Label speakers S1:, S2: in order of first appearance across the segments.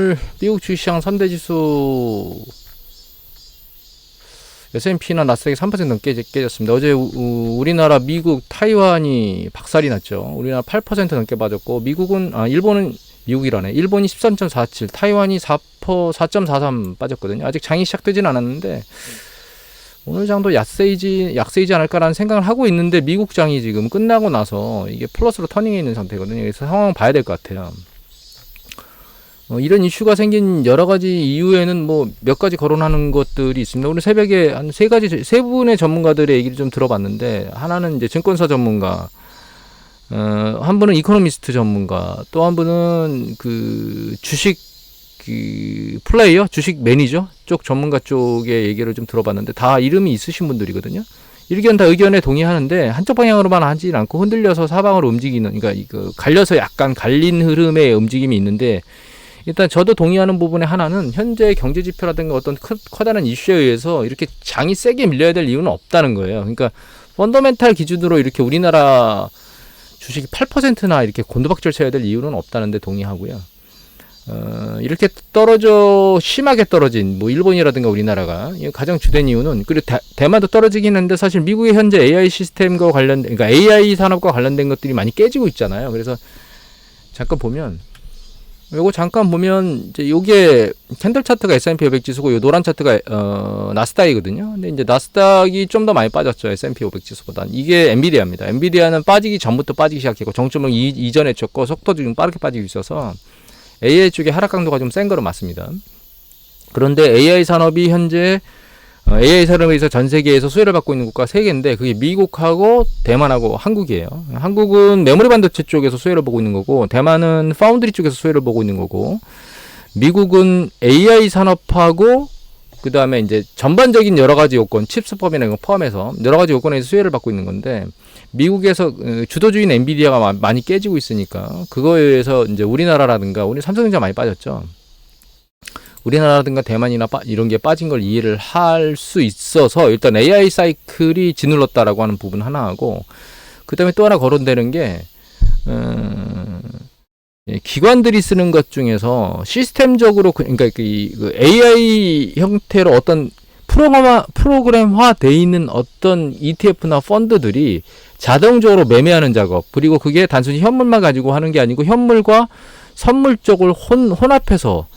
S1: 오늘 미국 주식시장 3대 지수 S&P나 나스닥이 3% 넘게 깨졌습니다. 어제 우리나라, 미국, 타이완이 박살이 났죠. 우리나라 8% 넘게 빠졌고, 일본은 미국이라네. 일본이 13.47, 타이완이 4.43 빠졌거든요. 아직 장이 시작되진 않았는데 오늘 장도 약세이지 않을까라는 생각을 하고 있는데, 미국 장이 지금 끝나고 나서 이게 플러스로 터닝해 있는 상태거든요. 그래서 상황 봐야 될 것 같아요. 이런 이슈가 생긴 여러 가지 이유에는 몇 가지 거론하는 것들이 있습니다. 오늘 새벽에 한 세 분의 전문가들의 얘기를 좀 들어봤는데, 하나는 이제 증권사 전문가, 한 분은 이코노미스트 전문가, 또 한 분은 그 주식 플레이어, 주식 매니저 쪽 전문가 쪽의 얘기를 좀 들어봤는데, 다 이름이 있으신 분들이거든요. 일견 다 의견에 동의하는데 한쪽 방향으로만 하지 않고 흔들려서 사방으로 움직이는, 그러니까 갈려서 약간 갈린 흐름의 움직임이 있는데, 일단 저도 동의하는 부분의 하나는 현재 경제 지표라든가 어떤 커다란 이슈에 의해서 이렇게 장이 세게 밀려야 될 이유는 없다는 거예요. 그러니까 펀더멘탈 기준으로 이렇게 우리나라 주식이 8%나 이렇게 곤두박질 쳐야 될 이유는 없다는데 동의하고요. 이렇게 심하게 떨어진 일본이라든가 우리나라가 가장 주된 이유는, 그리고 대만도 떨어지긴 했는데 사실 미국의 현재 AI 시스템과 관련된, 그러니까 AI 산업과 관련된 것들이 많이 깨지고 있잖아요. 그래서 잠깐 보면 이제 요게 캔들 차트가 S&P 500 지수고, 요 노란 차트가 나스닥이거든요. 근데 이제 나스닥이 좀 더 많이 빠졌죠, S&P 500 지수보다. 이게 엔비디아입니다. 엔비디아는 빠지기 전부터 빠지기 시작했고, 정점을 이전에 쳤고, 속도도 좀 빠르게 빠지고 있어서 AI 쪽에 하락 강도가 좀 센 거로 맞습니다. 그런데 AI 산업이 현재 AI 산업에서 전 세계에서 수혜를 받고 있는 국가 3개인데, 그게 미국하고 대만하고 한국이에요. 한국은 메모리 반도체 쪽에서 수혜를 보고 있는 거고, 대만은 파운드리 쪽에서 수혜를 보고 있는 거고, 미국은 AI 산업하고 그 다음에 이제 전반적인 여러 가지 요건, 칩스법이나 이런 거 포함해서 여러 가지 요건에서 수혜를 받고 있는 건데, 미국에서 주도주인 엔비디아가 많이 깨지고 있으니까 그거에 의해서 이제 우리나라라든가, 우리 삼성전자 많이 빠졌죠. 우리나라라든가 대만이나 이런 게 빠진 걸 이해를 할 수 있어서, 일단 AI 사이클이 짓눌렀다라고 하는 부분 하나하고, 그 다음에 또 하나 거론되는 게 기관들이 쓰는 것 중에서 시스템적으로, 그러니까 그 AI 형태로 어떤 프로그램화 돼 있는 어떤 ETF나 펀드들이 자동적으로 매매하는 작업, 그리고 그게 단순히 현물만 가지고 하는 게 아니고 현물과 선물 쪽을 혼합해서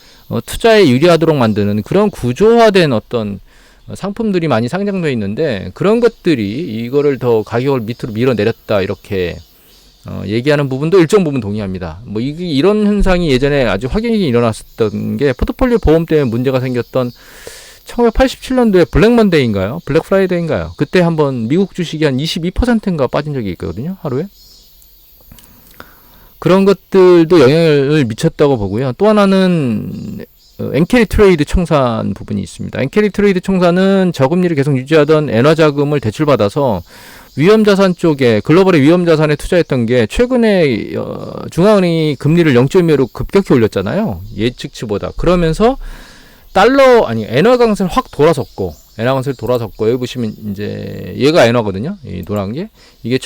S1: 투자에 유리하도록 만드는 그런 구조화된 어떤 상품들이 많이 상장되어 있는데, 그런 것들이 이거를 더 가격을 밑으로 밀어내렸다, 이렇게 얘기하는 부분도 일정 부분 동의합니다. 이런 현상이 예전에 아주 확연히 일어났었던 게, 포트폴리오 보험 때문에 문제가 생겼던 1987년도에 블랙먼데이인가요? 블랙프라이데이인가요? 그때 한번 미국 주식이 한 22%인가 빠진 적이 있거든요, 하루에. 그런 것들도 영향을 미쳤다고 보고요. 또 하나는 엔캐리 트레이드 청산 부분이 있습니다. 엔캐리 트레이드 청산은 저금리를 계속 유지하던 엔화 자금을 대출받아서 위험자산 쪽에, 글로벌의 위험자산에 투자했던 게 최근에 중앙은행이 금리를 0.25로 급격히 올렸잖아요, 예측치보다. 그러면서 엔화 강세를 확 돌아섰고, 여기 보시면 이제 얘가 엔화거든요. 이 노란 게. 이게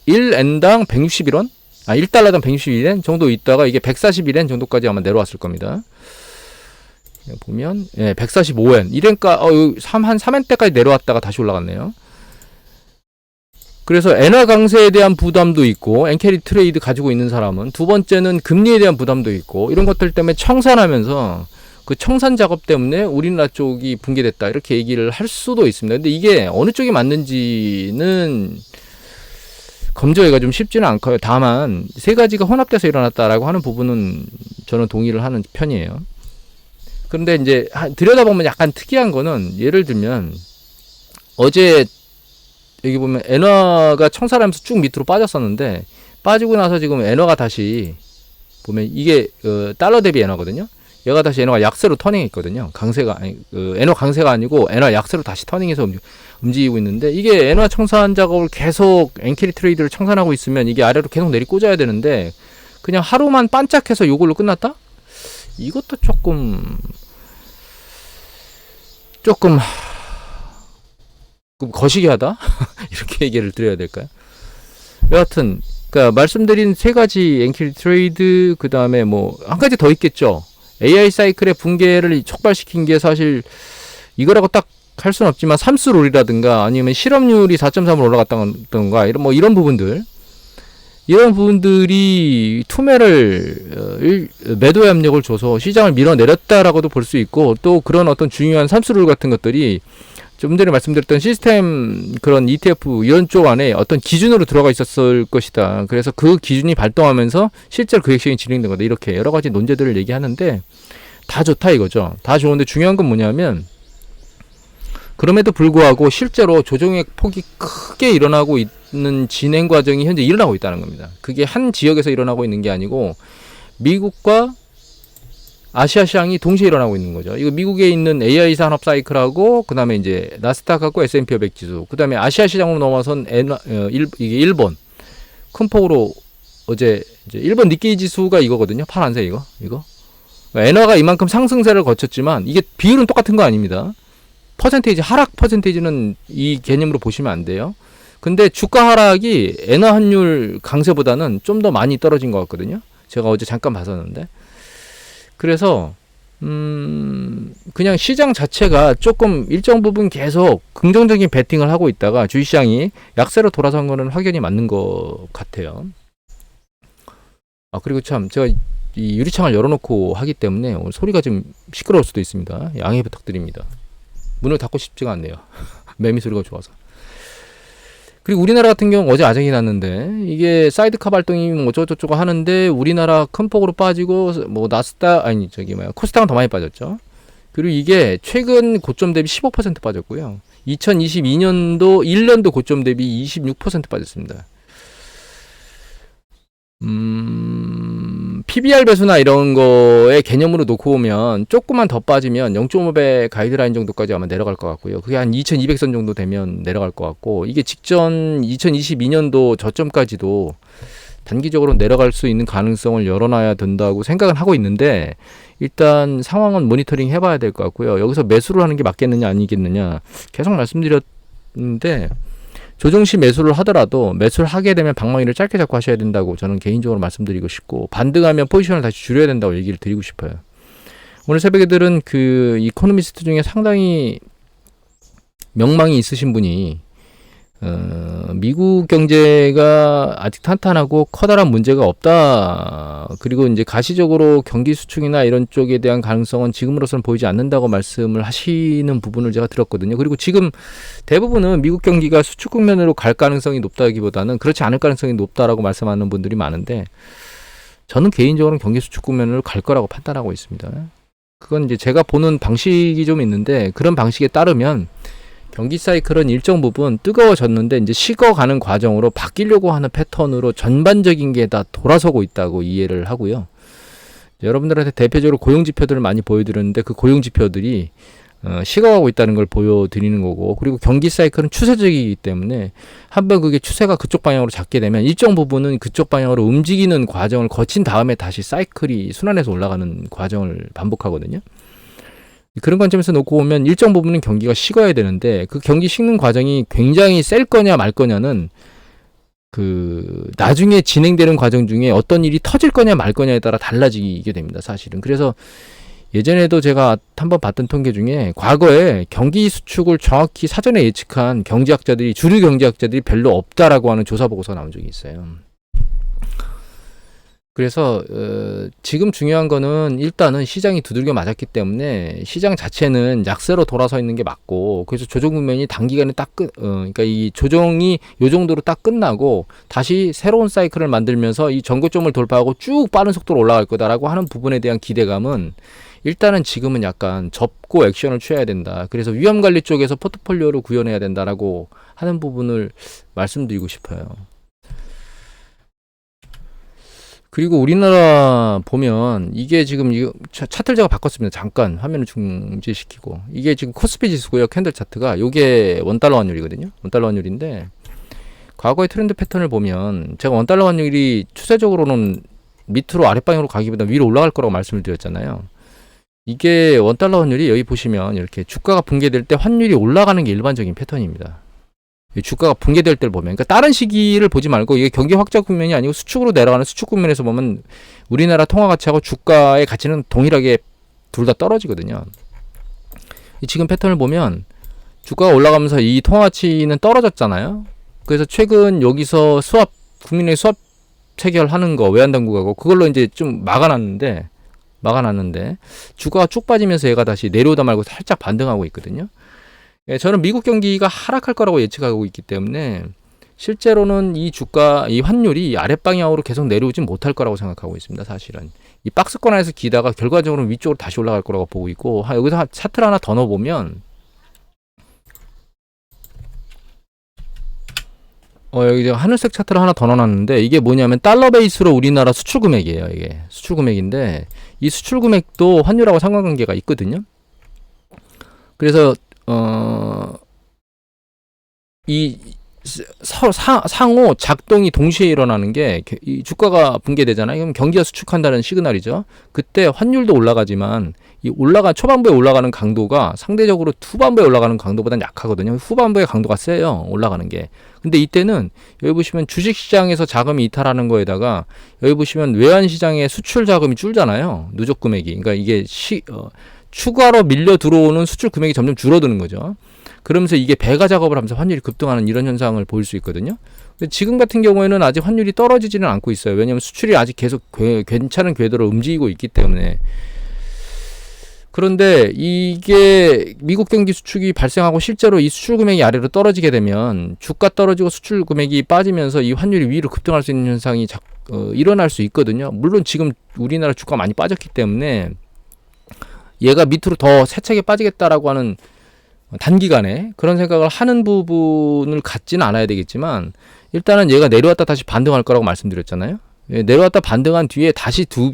S1: 1엔당 161원? 1달러당 161엔 정도 있다가 이게 141엔 정도까지 아마 내려왔을 겁니다. 보면, 145엔. 1엔가, 한 3엔 때까지 내려왔다가 다시 올라갔네요. 그래서 엔화 강세에 대한 부담도 있고, 엔캐리 트레이드 가지고 있는 사람은, 두 번째는 금리에 대한 부담도 있고, 이런 것들 때문에 청산하면서 그 청산 작업 때문에 우리나라 쪽이 붕괴됐다, 이렇게 얘기를 할 수도 있습니다. 근데 이게 어느 쪽이 맞는지는 검증하기가 좀 쉽지는 않고요. 다만 세 가지가 혼합돼서 일어났다라고 하는 부분은 저는 동의를 하는 편이에요. 그런데 이제 들여다보면 약간 특이한 거는, 예를 들면 어제 여기 보면 엔화가 청산하면서 쭉 밑으로 빠졌었는데, 빠지고 나서 지금 엔화가 다시 보면 이게 달러 대비 엔화거든요. 얘가 다시 엔화가 약세로 터닝했거든요. 엔화 강세가 아니고 엔화 약세로 다시 터닝해서 움직이고 있는데, 이게 엔화 청산 작업을 계속 엔캐리 트레이드를 청산하고 있으면 이게 아래로 계속 내리꽂아야 되는데, 그냥 하루만 반짝해서 요걸로 끝났다? 이것도 조금 거시기하다? 이렇게 얘기를 드려야 될까요? 여하튼 그러니까 말씀드린 세 가지 엔킬 트레이드, 그 다음에 뭐 한 가지 더 있겠죠. AI 사이클의 붕괴를 촉발시킨 게 사실 이거라고 딱 할 수는 없지만 삼수롤이라든가 아니면 실업률이 4.3으로 올라갔다던가 이런 부분들이 투매를 매도의 압력을 줘서 시장을 밀어내렸다라고도 볼 수 있고, 또 그런 어떤 중요한 삼수롤 같은 것들이 좀 전에 말씀드렸던 시스템 그런 ETF 이런 쪽 안에 어떤 기준으로 들어가 있었을 것이다. 그래서 그 기준이 발동하면서 실제로 그 액션이 진행된 거다. 이렇게 여러 가지 논제들을 얘기하는데 다 좋다 이거죠. 다 좋은데 중요한 건 뭐냐면, 그럼에도 불구하고 실제로 조정의 폭이 크게 일어나고 있는 진행 과정이 현재 일어나고 있다는 겁니다. 그게 한 지역에서 일어나고 있는 게 아니고 미국과 아시아 시장이 동시에 일어나고 있는 거죠. 이거 미국에 있는 AI 산업 사이클하고, 그 다음에 이제 나스닥하고 S&P 500 지수, 그 다음에 아시아 시장으로 넘어선 이게 일본 큰 폭으로 어제 이제 일본 니케이 지수가 이거거든요. 파란색 이거. 엔화가 이만큼 상승세를 거쳤지만 이게 비율은 똑같은 거 아닙니다. 퍼센테이지, 하락 퍼센테이지는 이 개념으로 보시면 안 돼요. 근데 주가 하락이 엔화 환율 강세보다는 좀 더 많이 떨어진 것 같거든요. 제가 어제 잠깐 봤었는데. 그래서 그냥 시장 자체가 조금 일정 부분 계속 긍정적인 베팅을 하고 있다가 주식시장이 약세로 돌아선 거는 확연히 맞는 것 같아요. 그리고 참 제가 이 유리창을 열어놓고 하기 때문에 오늘 소리가 좀 시끄러울 수도 있습니다. 양해 부탁드립니다. 문을 닫고 싶지가 않네요. 매미 소리가 좋아서. 그리고 우리나라 같은 경우 어제 아쟁이 났는데, 이게 사이드카 발동이 뭐 어쩌고저쩌고 하는데 우리나라 큰 폭으로 빠지고, 뭐 나스닥 코스닥은 더 많이 빠졌죠. 그리고 이게 최근 고점 대비 15% 빠졌고요. 2022년도 1년도 고점 대비 26% 빠졌습니다. PBR 배수나 이런 거의 개념으로 놓고 보면 조금만 더 빠지면 0.5배 가이드라인 정도까지 아마 내려갈 것 같고요. 그게 한 2200선 정도 되면 내려갈 것 같고, 이게 직전 2022년도 저점까지도 단기적으로 내려갈 수 있는 가능성을 열어놔야 된다고 생각은 하고 있는데, 일단 상황은 모니터링 해봐야 될 것 같고요. 여기서 매수를 하는 게 맞겠느냐 아니겠느냐 계속 말씀드렸는데, 조정시 매수를 하더라도 매수를 하게 되면 방망이를 짧게 잡고 하셔야 된다고 저는 개인적으로 말씀드리고 싶고, 반등하면 포지션을 다시 줄여야 된다고 얘기를 드리고 싶어요. 오늘 새벽에들은 그 이코노미스트 중에 상당히 명망이 있으신 분이 미국 경제가 아직 탄탄하고 커다란 문제가 없다. 그리고 이제 가시적으로 경기 수축이나 이런 쪽에 대한 가능성은 지금으로서는 보이지 않는다고 말씀을 하시는 부분을 제가 들었거든요. 그리고 지금 대부분은 미국 경기가 수축 국면으로 갈 가능성이 높다기보다는 그렇지 않을 가능성이 높다라고 말씀하는 분들이 많은데, 저는 개인적으로는 경기 수축 국면으로 갈 거라고 판단하고 있습니다. 그건 이제 제가 보는 방식이 좀 있는데, 그런 방식에 따르면 경기 사이클은 일정 부분 뜨거워졌는데 이제 식어가는 과정으로 바뀌려고 하는 패턴으로 전반적인 게 다 돌아서고 있다고 이해를 하고요. 여러분들한테 대표적으로 고용지표들을 많이 보여드렸는데, 그 고용지표들이 식어가고 있다는 걸 보여드리는 거고, 그리고 경기 사이클은 추세적이기 때문에 한번 그게 추세가 그쪽 방향으로 잡게 되면 일정 부분은 그쪽 방향으로 움직이는 과정을 거친 다음에 다시 사이클이 순환해서 올라가는 과정을 반복하거든요. 그런 관점에서 놓고 보면 일정 부분은 경기가 식어야 되는데, 그 경기 식는 과정이 굉장히 셀 거냐 말 거냐는 그 나중에 진행되는 과정 중에 어떤 일이 터질 거냐 말 거냐에 따라 달라지게 됩니다, 사실은. 그래서 예전에도 제가 한번 봤던 통계 중에 과거에 경기 수축을 정확히 사전에 예측한 경제학자들이, 주류 경제학자들이 별로 없다라고 하는 조사 보고서가 나온 적이 있어요. 그래서 지금 중요한 거는 일단은 시장이 두들겨 맞았기 때문에 시장 자체는 약세로 돌아서 있는 게 맞고, 그래서 조정 국면이 단기간에 그러니까 이 조정이 요 정도로 딱 끝나고 다시 새로운 사이클을 만들면서 이 전고점을 돌파하고 쭉 빠른 속도로 올라갈 거다라고 하는 부분에 대한 기대감은 일단은 지금은 약간 접고 액션을 취해야 된다. 그래서 위험 관리 쪽에서 포트폴리오를 구현해야 된다라고 하는 부분을 말씀드리고 싶어요. 그리고 우리나라 보면 이게 지금 차트를 제가 바꿨습니다. 잠깐 화면을 중지시키고, 이게 지금 코스피 지수고요. 캔들 차트가 요게 원달러 환율이거든요. 원달러 환율인데, 과거의 트렌드 패턴을 보면 제가 원달러 환율이 추세적으로는 밑으로 아랫방향으로 가기보다 위로 올라갈 거라고 말씀을 드렸잖아요. 이게 원달러 환율이 여기 보시면 이렇게 주가가 붕괴될 때 환율이 올라가는 게 일반적인 패턴입니다. 주가가 붕괴될 때를 보면, 그러니까 다른 시기를 보지 말고 이게 경기 확장 국면이 아니고 수축으로 내려가는 수축 국면에서 보면 우리나라 통화 가치하고 주가의 가치는 동일하게 둘 다 떨어지거든요. 지금 패턴을 보면 주가가 올라가면서 이 통화 가치는 떨어졌잖아요. 그래서 최근 여기서 국민의 수합 체결하는 거 외환당국하고 그걸로 이제 좀 막아놨는데 주가가 쭉 빠지면서 얘가 다시 내려오다 말고 살짝 반등하고 있거든요. 예, 저는 미국 경기가 하락할 거라고 예측하고 있기 때문에 실제로는 이 환율이 아랫방향으로 계속 내려오지 못할 거라고 생각하고 있습니다. 사실은 이 박스권 안에서 기다가 결과적으로 위쪽으로 다시 올라갈 거라고 보고 있고, 여기서 차트를 하나 더 넣어보면 여기 하늘색 차트를 하나 더 넣어놨는데, 이게 뭐냐면 달러 베이스로 우리나라 수출 금액이에요. 이게 수출 금액인데 이 수출 금액도 환율하고 상관관계가 있거든요. 그래서 이 상호 작동이 동시에 일어나는 게, 이 주가가 붕괴되잖아요. 그럼 경기가 수축한다는 시그널이죠. 그때 환율도 올라가지만 이 초반부에 올라가는 강도가 상대적으로 후반부에 올라가는 강도보다는 약하거든요. 후반부에 강도가 세요, 올라가는 게. 근데 이때는 여기 보시면 주식시장에서 자금이 이탈하는 거에다가 여기 보시면 외환시장에 수출 자금이 줄잖아요, 누적 금액이. 그러니까 이게 추가로 밀려 들어오는 수출 금액이 점점 줄어드는 거죠. 그러면서 이게 배가 작업을 하면서 환율이 급등하는 이런 현상을 볼 수 있거든요. 근데 지금 같은 경우에는 아직 환율이 떨어지지는 않고 있어요. 왜냐하면 수출이 아직 계속 괜찮은 궤도로 움직이고 있기 때문에. 그런데 이게 미국 경기 수축이 발생하고 실제로 이 수출 금액이 아래로 떨어지게 되면 주가 떨어지고 수출 금액이 빠지면서 이 환율이 위로 급등할 수 있는 현상이 일어날 수 있거든요. 물론 지금 우리나라 주가 많이 빠졌기 때문에 얘가 밑으로 더 세차게 빠지겠다라고 하는 단기간에 그런 생각을 하는 부분을 갖지는 않아야 되겠지만, 일단은 얘가 내려왔다 다시 반등할 거라고 말씀드렸잖아요. 내려왔다 반등한 뒤에 다시 두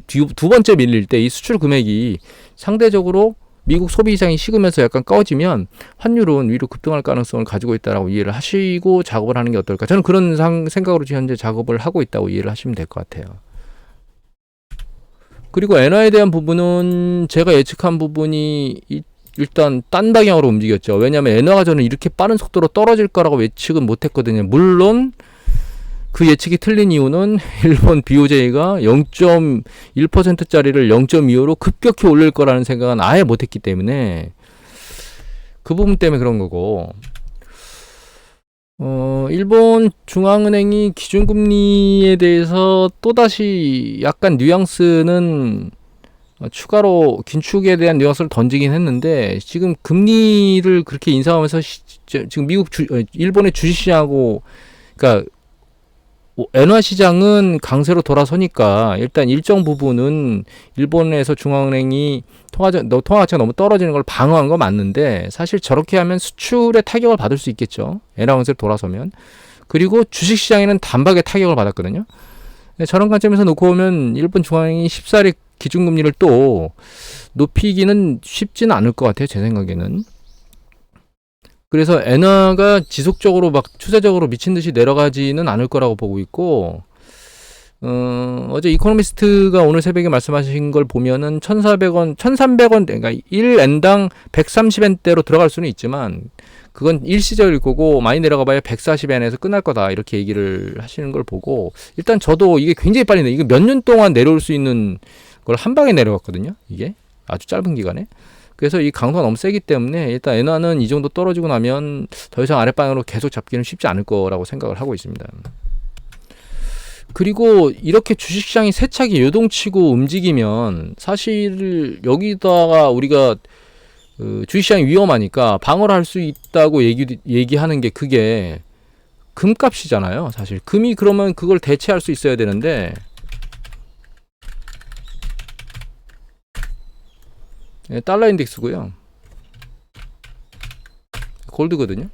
S1: 번째 밀릴 때 이 수출 금액이 상대적으로 미국 소비 시장이 식으면서 약간 꺼지면 환율은 위로 급등할 가능성을 가지고 있다라고 이해를 하시고 작업을 하는 게 어떨까. 저는 그런 생각으로 현재 작업을 하고 있다고 이해를 하시면 될 것 같아요. 그리고 엔화에 대한 부분은 제가 예측한 부분이 일단 딴 방향으로 움직였죠. 왜냐하면 엔화가 저는 이렇게 빠른 속도로 떨어질 거라고 예측은 못했거든요. 물론 그 예측이 틀린 이유는 일본 BOJ가 0.1%짜리를 0.25로 급격히 올릴 거라는 생각은 아예 못했기 때문에 그 부분 때문에 그런 거고, 일본 중앙은행이 기준금리에 대해서 또다시 약간 뉘앙스는 추가로 긴축에 대한 뉘앙스를 던지긴 했는데, 지금 금리를 그렇게 인상하면서 지금 일본의 주식시장하고, 그러니까 엔화 시장은 강세로 돌아서니까 일단 일정 부분은 일본에서 중앙은행이 통화 가치가 너무 떨어지는 걸 방어한 거 맞는데, 사실 저렇게 하면 수출에 타격을 받을 수 있겠죠, 엔화 강세로 돌아서면. 그리고 주식시장에는 단박에 타격을 받았거든요. 저런 관점에서 놓고 보면 일본 중앙은행이 쉽사리 기준금리를 또 높이기는 쉽지는 않을 것 같아요, 제 생각에는. 그래서 엔화가 지속적으로 막 추세적으로 미친 듯이 내려가지는 않을 거라고 보고 있고, 어제 이코노미스트가 오늘 새벽에 말씀하신 걸 보면은 1,400원, 1,300원, 그러니까 1엔당 130엔대로 들어갈 수는 있지만 그건 일시적일 거고 많이 내려가 봐야 140엔에서 끝날 거다, 이렇게 얘기를 하시는 걸 보고, 일단 저도 이게 굉장히 빨리 이거 몇 년 동안 내려올 수 있는 걸 한 방에 내려갔거든요, 이게 아주 짧은 기간에. 그래서 이 강도가 너무 세기 때문에 일단 엔화는 이 정도 떨어지고 나면 더 이상 아랫방향으로 계속 잡기는 쉽지 않을 거라고 생각을 하고 있습니다. 그리고 이렇게 주식시장이 세차게 요동치고 움직이면 사실 여기다가 우리가 주식시장이 위험하니까 방어를 할 수 있다고 얘기하는 게 그게 금값이잖아요. 사실 금이 그러면 그걸 대체할 수 있어야 되는데, 달러 인덱스고요. 골드거든요.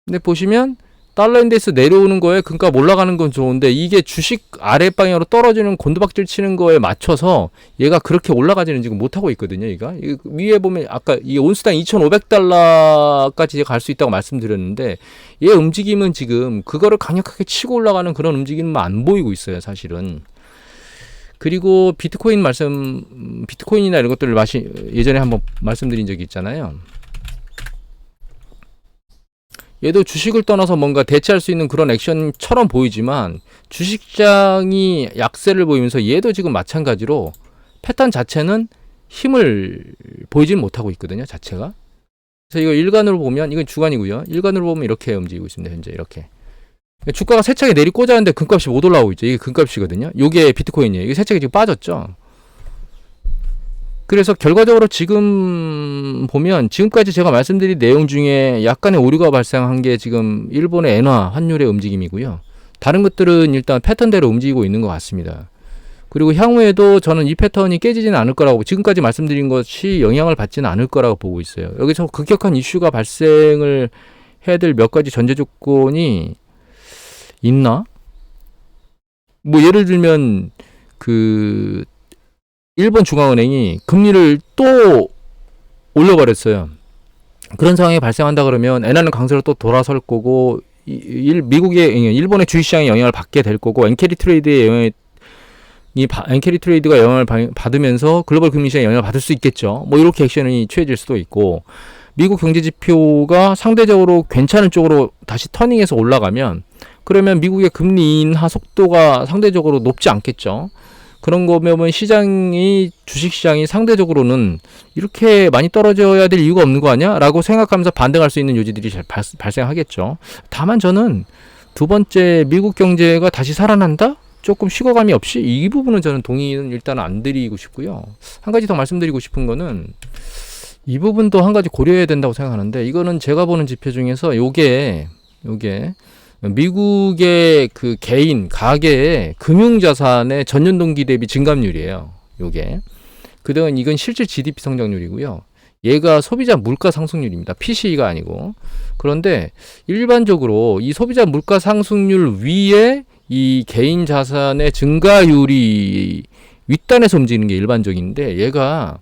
S1: 근데 보시면 달러 인덱스 내려오는 거에 금값 올라가는 건 좋은데, 이게 주식 아랫방향으로 떨어지는 곤두박질 치는 거에 맞춰서 얘가 그렇게 올라가지는 지금 못하고 있거든요. 얘가 위에 보면 아까 이 온스당 2,500달러까지 갈 수 있다고 말씀드렸는데, 얘 움직임은 지금 그거를 강력하게 치고 올라가는 그런 움직임은 안 보이고 있어요, 사실은. 그리고 비트코인이나 이런 것들을 예전에 한번 말씀드린 적이 있잖아요. 얘도 주식을 떠나서 뭔가 대체할 수 있는 그런 액션처럼 보이지만 주식시장이 약세를 보이면서 얘도 지금 마찬가지로 패턴 자체는 힘을 보이지는 못하고 있거든요. 자체가. 그래서 이거 일간으로 보면 이건 주간이고요. 일간으로 보면 이렇게 움직이고 있습니다. 현재 이렇게. 주가가 세차게 내리꽂아 하는데 금값이 못 올라오고 있죠. 이게 금값이거든요. 이게 비트코인이에요. 이게 세차게 지금 빠졌죠. 그래서 결과적으로 지금 보면 지금까지 제가 말씀드린 내용 중에 약간의 오류가 발생한 게 지금 일본의 엔화 환율의 움직임이고요. 다른 것들은 일단 패턴대로 움직이고 있는 것 같습니다. 그리고 향후에도 저는 이 패턴이 깨지지는 않을 거라고, 지금까지 말씀드린 것이 영향을 받지는 않을 거라고 보고 있어요. 여기서 급격한 이슈가 발생을 해야 될 몇 가지 전제 조건이 있나? 뭐 예를 들면 일본 중앙은행이 금리를 또 올려버렸어요. 그런 상황이 발생한다 그러면 엔화는 강세로 또 돌아설 거고, 일본의 주식시장에 영향을 받게 될 거고, 엔캐리 트레이드가 영향을 받으면서 글로벌 금리시장에 영향을 받을 수 있겠죠. 뭐 이렇게 액션이 취해질 수도 있고, 미국 경제 지표가 상대적으로 괜찮은 쪽으로 다시 터닝해서 올라가면, 그러면 미국의 금리 인하 속도가 상대적으로 높지 않겠죠. 그런 거면 주식시장이 상대적으로는 이렇게 많이 떨어져야 될 이유가 없는 거 아니야? 라고 생각하면서 반등할 수 있는 요지들이 발생하겠죠. 다만 저는 두 번째, 미국 경제가 다시 살아난다? 조금 식어감이 없이, 이 부분은 저는 동의는 일단 안 드리고 싶고요. 한 가지 더 말씀드리고 싶은 거는 이 부분도 한 가지 고려해야 된다고 생각하는데, 이거는 제가 보는 지표 중에서 요게 미국의 그 개인, 가계의 금융자산의 전년 동기 대비 증감률이에요. 요게. 그다음 이건 실질 GDP 성장률이고요. 얘가 소비자 물가 상승률입니다. PCE가 아니고. 그런데 일반적으로 이 소비자 물가 상승률 위에 이 개인 자산의 증가율이 윗단에서 움직이는 게 일반적인데, 얘가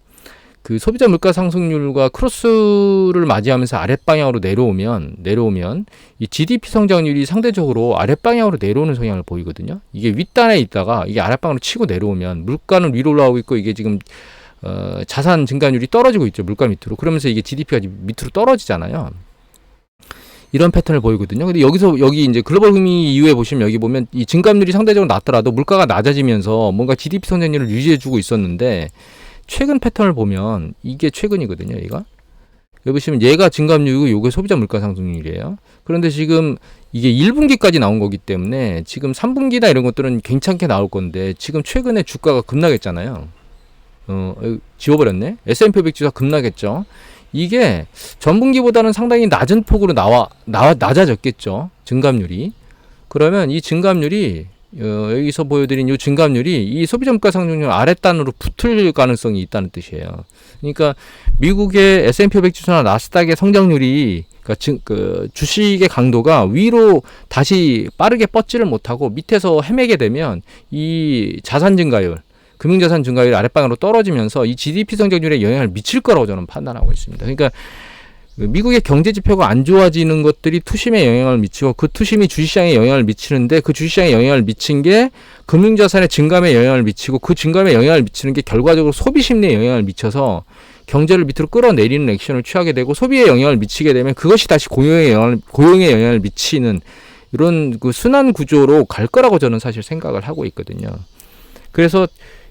S1: 그 소비자 물가 상승률과 크로스를 맞이하면서 아랫방향으로 내려오면 이 GDP 성장률이 상대적으로 아랫방향으로 내려오는 성향을 보이거든요. 이게 윗단에 있다가 이게 아랫방향으로 치고 내려오면 물가는 위로 올라오고 있고, 이게 지금 자산 증가율이 떨어지고 있죠. 물가 밑으로. 그러면서 이게 GDP가 밑으로 떨어지잖아요. 이런 패턴을 보이거든요. 근데 여기 이제 글로벌 금리 이후에 보시면, 여기 보면 이 증감률이 상대적으로 낮더라도 물가가 낮아지면서 뭔가 GDP 성장률을 유지해주고 있었는데, 최근 패턴을 보면 이게 최근이거든요. 여기 보시면 얘가 증감률이고 요게 소비자 물가 상승률이에요. 그런데 지금 이게 1분기까지 나온 거기 때문에 지금 3분기나 이런 것들은 괜찮게 나올 건데, 지금 최근에 주가가 급락했잖아요. 지워버렸네. S&P 500 지수가 급락했죠. 이게 전분기보다는 상당히 낮은 폭으로 낮아졌겠죠. 증감률이. 그러면 이 증감률이 여기서 보여드린 이 증감률이 이 소비자 물가 상승률 아랫단으로 붙을 가능성이 있다는 뜻이에요. 그러니까 미국의 S&P 500 지수나 나스닥의 성장률이, 그러니까 주식의 강도가 위로 다시 빠르게 뻗지를 못하고 밑에서 헤매게 되면 이 자산 증가율, 금융자산 증가율이 아랫방향으로 떨어지면서 이 GDP 성장률에 영향을 미칠 거라고 저는 판단하고 있습니다. 그러니까 미국의 경제 지표가 안 좋아지는 것들이 투심에 영향을 미치고, 그 투심이 주식시장에 영향을 미치는데, 그 주식시장에 영향을 미친 게 금융자산의 증감에 영향을 미치고, 그 증감에 영향을 미치는 게 결과적으로 소비 심리에 영향을 미쳐서 경제를 밑으로 끌어내리는 액션을 취하게 되고, 소비에 영향을 미치게 되면 그것이 다시 고용에 영향을 미치는 이런 그 순환 구조로 갈 거라고 저는 사실 생각을 하고 있거든요. 그래서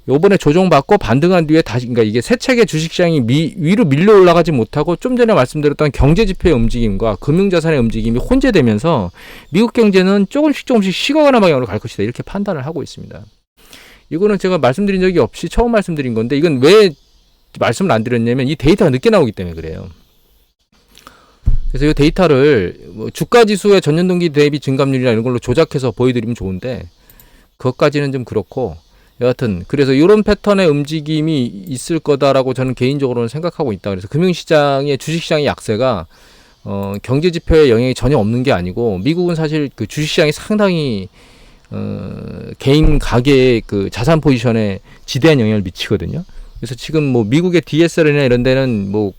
S1: 요번에 조정받고 반등한 뒤에 다시, 그러니까 이게 세차게 주식시장이 위로 밀려 올라가지 못하고, 좀 전에 말씀드렸던 경제지표의 움직임과 금융자산의 움직임이 혼재되면서 미국 경제는 조금씩 식어가는 방향으로 갈 것이다, 이렇게 판단을 하고 있습니다. 이거는 제가 말씀드린 적이 없이 처음 말씀드린 건데, 이건 왜 말씀을 안 드렸냐면 이 데이터가 늦게 나오기 때문에 그래요. 그래서 이 데이터를 주가지수의 전년동기 대비 증감률이나 이런 걸로 조작해서 보여드리면 좋은데, 그것까지는 좀 그렇고, 여하튼 그래서 이런 패턴의 움직임이 있을 거다라고 저는 개인적으로는 생각하고 있다. 그래서 금융시장의 주식시장의 약세가 경제 지표에 영향이 전혀 없는 게 아니고, 미국은 사실 그 주식시장이 상당히 개인 가계의 그 자산 포지션에 지대한 영향을 미치거든요. 그래서 지금 뭐 미국의 DSR이나 이런 데는 뭐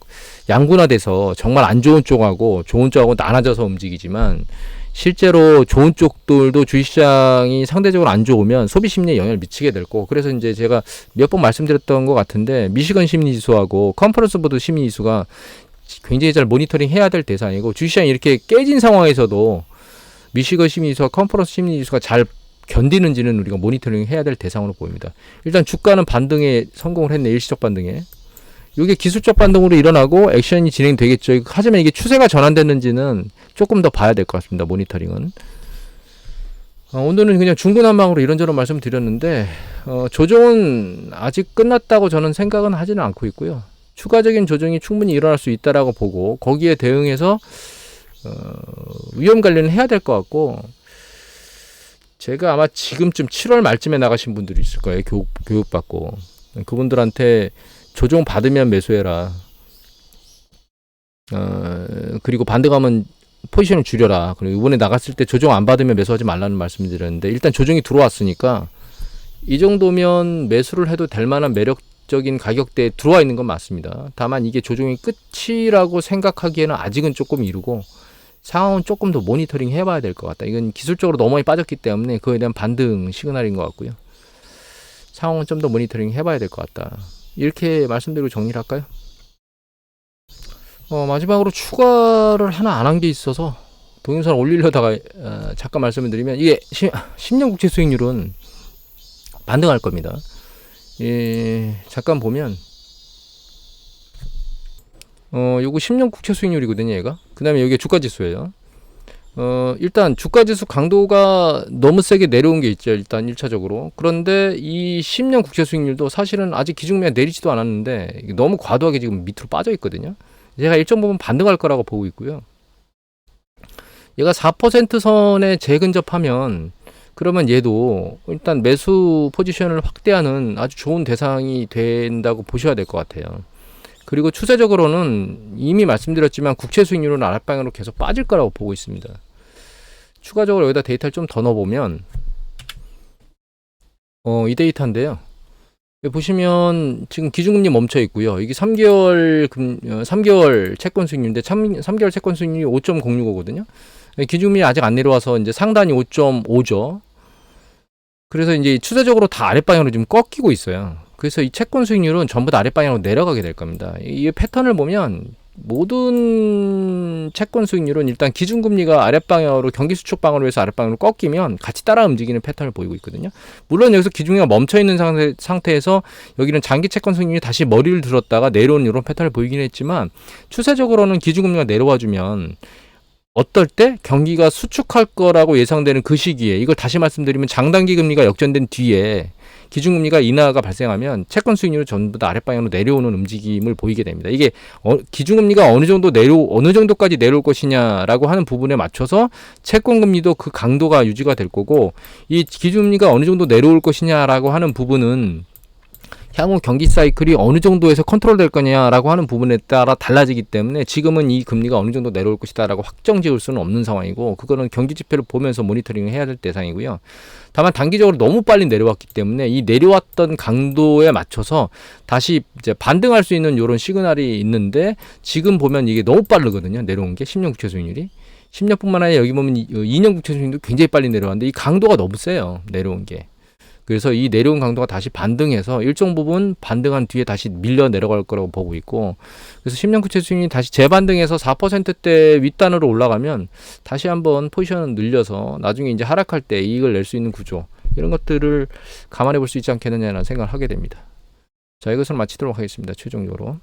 S1: 양분화돼서 정말 안 좋은 쪽하고 좋은 쪽하고 나눠져서 움직이지만, 실제로 좋은 쪽들도 주식시장이 상대적으로 안 좋으면 소비 심리에 영향을 미치게 될 거고, 그래서 이제 제가 몇 번 말씀드렸던 것 같은데 미시건 심리지수하고 컨퍼런스 보드 심리지수가 굉장히 잘 모니터링 해야 될 대상이고, 주식시장이 이렇게 깨진 상황에서도 미시건 심리지수와 컨퍼런스 심리지수가 잘 견디는지는 우리가 모니터링 해야 될 대상으로 보입니다. 일단 주가는 반등에 성공을 했네. 일시적 반등에. 이게 기술적 반등으로 일어나고 액션이 진행되겠죠. 하지만 이게 추세가 전환됐는지는 조금 더 봐야 될 것 같습니다. 모니터링은. 오늘은 그냥 중구난방으로 이런저런 말씀드렸는데 조정은 아직 끝났다고 저는 생각은 하지는 않고 있고요. 추가적인 조정이 충분히 일어날 수 있다라고 보고 거기에 대응해서 위험 관리는 해야 될 것 같고, 제가 아마 지금쯤 7월 말쯤에 나가신 분들이 있을 거예요. 교육받고. 그분들한테 조정 받으면 매수해라. 그리고 반등하면 포지션을 줄여라. 그리고 이번에 나갔을 때 조정 안 받으면 매수하지 말라는 말씀을 드렸는데, 일단 조정이 들어왔으니까 이 정도면 매수를 해도 될 만한 매력적인 가격대에 들어와 있는 건 맞습니다. 다만 이게 조정이 끝이라고 생각하기에는 아직은 조금 이르고 상황은 조금 더 모니터링 해봐야 될 것 같다. 이건 기술적으로 너무 많이 빠졌기 때문에 그거에 대한 반등 시그널인 것 같고요. 상황은 좀 더 모니터링 해봐야 될 것 같다. 이렇게 말씀드리고 정리를 할까요? 마지막으로 추가를 하나 안 한 게 있어서 동영상을 올리려다가 잠깐 말씀을 드리면, 이게 10년 국채 수익률은 반등할 겁니다. 잠깐 보면 요거 10년 국채 수익률이거든요, 얘가. 그 다음에 여기 주가 지수예요. 일단 주가 지수 강도가 너무 세게 내려온 게 있죠, 일단 1차적으로. 그런데 이 10년 국채 수익률도 사실은 아직 기준금리가 내리지도 않았는데 너무 과도하게 지금 밑으로 빠져 있거든요. 제가 일정 부분 반등할 거라고 보고 있고요. 얘가 4% 선에 재근접하면, 그러면 얘도 일단 매수 포지션을 확대하는 아주 좋은 대상이 된다고 보셔야 될 것 같아요. 그리고 추세적으로는 이미 말씀드렸지만 국채 수익률은 아랫방향으로 계속 빠질 거라고 보고 있습니다. 추가적으로 여기다 데이터를 좀 더 넣어보면 이 데이터인데요. 여기 보시면 지금 기준금리 멈춰 있고요. 이게 3개월 채권 수익률인데 3개월 채권 수익률이 5.065거든요. 기준금리 아직 안 내려와서 이제 상단이 5.5죠. 그래서 이제 추세적으로 다 아랫방향으로 지금 꺾이고 있어요. 그래서 이 채권 수익률은 전부 다 아랫방향으로 내려가게 될 겁니다. 이 패턴을 보면 모든 채권 수익률은 일단 기준금리가 아랫방향으로, 경기 수축 방어를 위해서 아랫방향으로 꺾이면 같이 따라 움직이는 패턴을 보이고 있거든요. 물론 여기서 기준금리가 멈춰있는 상태에서 여기는 장기 채권 수익률이 다시 머리를 들었다가 내려오는 이런 패턴을 보이긴 했지만, 추세적으로는 기준금리가 내려와주면 어떨 때 경기가 수축할 거라고 예상되는 그 시기에, 이걸 다시 말씀드리면 장단기 금리가 역전된 뒤에 기준금리가 인하가 발생하면 채권 수익률은 전부 다 아랫방향으로 내려오는 움직임을 보이게 됩니다. 이게 기준금리가 어느 정도까지 내려올 것이냐라고 하는 부분에 맞춰서 채권금리도 그 강도가 유지가 될 거고, 이 기준금리가 어느 정도 내려올 것이냐라고 하는 부분은 향후 경기 사이클이 어느 정도에서 컨트롤될 거냐라고 하는 부분에 따라 달라지기 때문에 지금은 이 금리가 어느 정도 내려올 것이다라고 확정 지을 수는 없는 상황이고, 그거는 경기 지표를 보면서 모니터링을 해야 될 대상이고요. 다만 단기적으로 너무 빨리 내려왔기 때문에 이 내려왔던 강도에 맞춰서 다시 이제 반등할 수 있는 이런 시그널이 있는데, 지금 보면 이게 너무 빠르거든요. 내려온 게 10년 국채 수익률이. 10년뿐만 아니라 여기 보면 2년 국채 수익률도 굉장히 빨리 내려왔는데 이 강도가 너무 세요. 내려온 게. 그래서 이 내려온 강도가 다시 반등해서 일정 부분 반등한 뒤에 다시 밀려 내려갈 거라고 보고 있고, 그래서 10년 국채 수익률이 다시 재반등해서 4%대 윗단으로 올라가면 다시 한번 포지션을 늘려서 나중에 이제 하락할 때 이익을 낼 수 있는 구조, 이런 것들을 감안해 볼 수 있지 않겠느냐는 생각을 하게 됩니다. 자, 이것을 마치도록 하겠습니다. 최종적으로.